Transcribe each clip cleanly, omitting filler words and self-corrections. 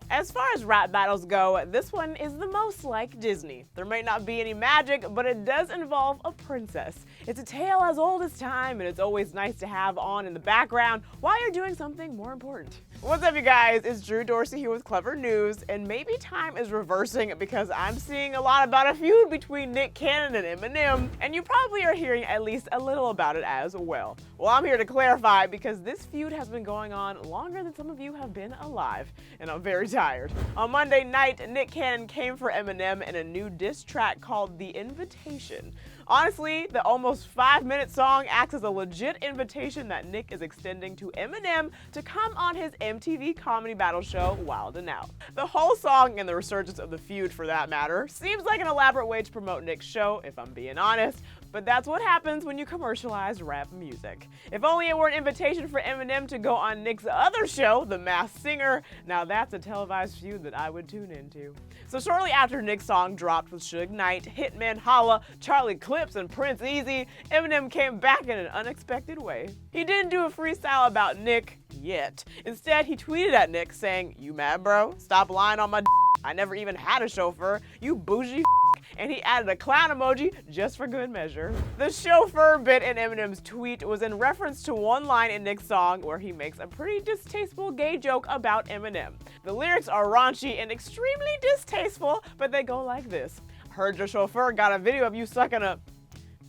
As far as rap battles go, this one is the most like Disney. There may not be any magic, but it does involve a princess. It's a tale as old as time, and it's always nice to have on in the background while you're doing something more important. What's up, you guys? It's Drew Dorsey here with Clever News, and maybe time is reversing because I'm seeing a lot about a feud between Nick Cannon and Eminem, and you probably are hearing at least a little about it as well. Well, I'm here to clarify because this feud has been going on longer than some of you have been alive, and I'm very tired. On Monday night, Nick Cannon came for Eminem in a new diss track called The Invitation. Honestly, the almost 5-minute song acts as a legit invitation that Nick is extending to Eminem to come on his MTV comedy battle show Wild 'N Out. The whole song, and the resurgence of the feud for that matter, seems like an elaborate way to promote Nick's show, if I'm being honest, but that's what happens when you commercialize rap music. If only it were an invitation for Eminem to go on Nick's other show, The Masked Singer, now that's a televised feud that I would tune into. So shortly after Nick's song dropped with Suge Knight, Hitman Holla, Charlie Clips, and Prince Easy, Eminem came back in an unexpected way. He didn't do a freestyle about Nick yet. Instead, he tweeted at Nick saying, "You mad, bro? Stop lying on my d. I never even had a chauffeur, you bougie f," and he added a clown emoji just for good measure. The chauffeur bit in Eminem's tweet was in reference to one line in Nick's song where he makes a pretty distasteful gay joke about Eminem. The lyrics are raunchy and extremely distasteful, but they go like this: "Heard your chauffeur got a video of you sucking a,"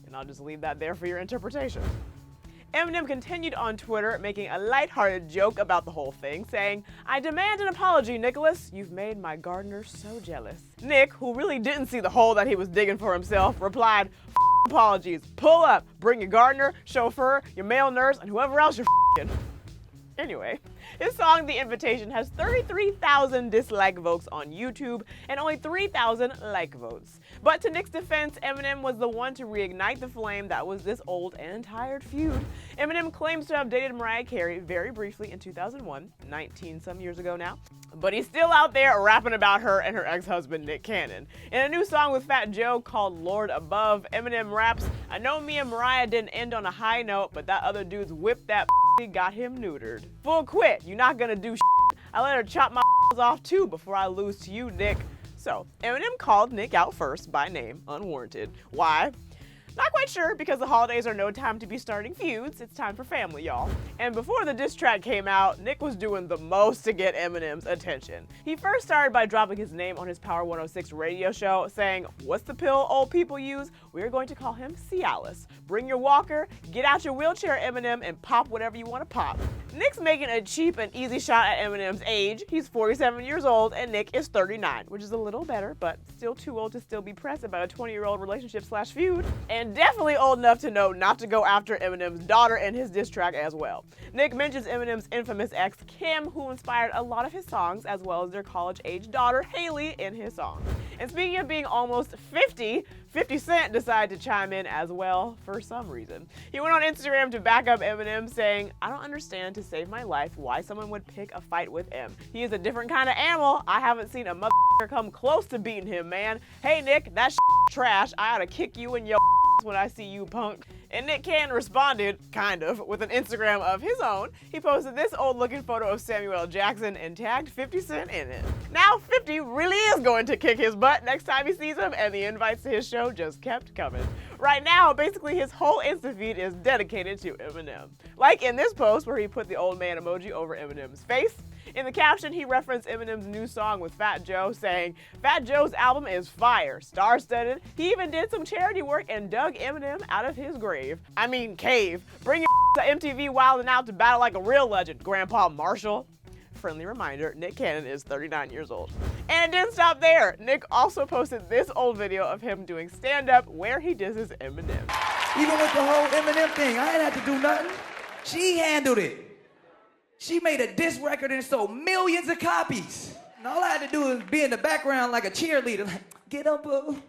and I'll just leave that there for your interpretation. Eminem continued on Twitter, making a lighthearted joke about the whole thing, saying, "I demand an apology, Nicholas. You've made my gardener so jealous." Nick, who really didn't see the hole that he was digging for himself, replied, "Apologies. Pull up. Bring your gardener, chauffeur, your male nurse, and whoever else you're f***ing." Anyway, his song The Invitation has 33,000 dislike votes on YouTube and only 3,000 like votes. But to Nick's defense, Eminem was the one to reignite the flame that was this old and tired feud. Eminem claims to have dated Mariah Carey very briefly in 2001, 19 some years ago now. But he's still out there rapping about her and her ex-husband Nick Cannon. In a new song with Fat Joe called Lord Above, Eminem raps, "I know me and Mariah didn't end on a high note, but that other dude's whipped that got him neutered. Full quit, you're not gonna do shit. I let her chop my off too before I lose to you, Nick." So, Eminem called Nick out first by name, unwarranted. Why? Not quite sure, because the holidays are no time to be starting feuds. It's time for family, y'all. And before the diss track came out, Nick was doing the most to get Eminem's attention. He first started by dropping his name on his Power 106 radio show, saying, "What's the pill old people use? We're going to call him Cialis. Bring your walker, get out your wheelchair, Eminem, and pop whatever you want to pop." Nick's making a cheap and easy shot at Eminem's age. He's 47 years old and Nick is 39, which is a little better, but still too old to still be pressed about a 20-year-old relationship/feud. And definitely old enough to know not to go after Eminem's daughter in his diss track as well. Nick mentions Eminem's infamous ex, Kim, who inspired a lot of his songs, as well as their college-age daughter, Haley, in his song. And speaking of being almost 50, 50 Cent decided to chime in as well for some reason. He went on Instagram to back up Eminem, saying, "I don't understand, to save my life, why someone would pick a fight with him. He is a different kind of animal. I haven't seen a motherfucker come close to beating him, man. Hey Nick, that trash. I ought to kick you in your when I see you, punk." And Nick Cannon responded, kind of, with an Instagram of his own. He posted this old-looking photo of Samuel L. Jackson and tagged 50 Cent in it. Now 50 really is going to kick his butt next time he sees him, and the invites to his show just kept coming. Right now, basically his whole Insta feed is dedicated to Eminem. Like in this post where he put the old man emoji over Eminem's face. In the caption, he referenced Eminem's new song with Fat Joe, saying, "Fat Joe's album is fire, star-studded. He even did some charity work and dug Eminem out of his grave. I mean, cave. Bring your to MTV Wild 'N Out to battle like a real legend, Grandpa Marshall." Friendly reminder, Nick Cannon is 39 years old. And it didn't stop there. Nick also posted this old video of him doing stand-up where he disses Eminem. "Even with the whole Eminem thing, I ain't had to do nothing. She handled it. She made a diss record and sold millions of copies. And all I had to do is be in the background like a cheerleader, like, get up, boo."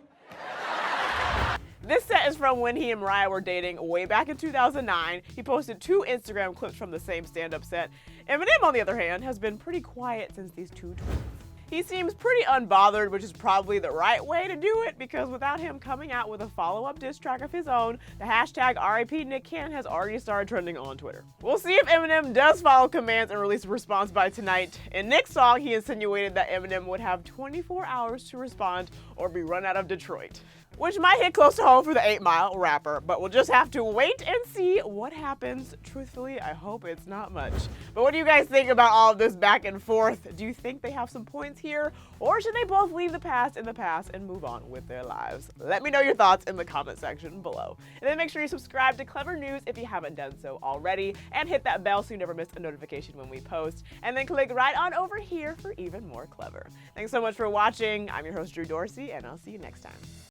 This set is from when he and Mariah were dating way back in 2009. He posted 2 Instagram clips from the same stand-up set. Eminem, on the other hand, has been pretty quiet since these 2 tweets. He seems pretty unbothered, which is probably the right way to do it, because without him coming out with a follow-up diss track of his own, the hashtag RIP Nick Cannon has already started trending on Twitter. We'll see if Eminem does follow commands and release a response by tonight. In Nick's song, he insinuated that Eminem would have 24 hours to respond or be run out of Detroit, which might hit close to home for the 8 Mile rapper, but we'll just have to wait and see what happens. Truthfully, I hope it's not much. But what do you guys think about all of this back and forth? Do you think they have some points here, or should they both leave the past in the past and move on with their lives? Let me know your thoughts in the comment section below. And then make sure you subscribe to Clevver News if you haven't done so already, and hit that bell so you never miss a notification when we post, and then click right on over here for even more Clevver. Thanks so much for watching. I'm your host, Drew Dorsey, and I'll see you next time.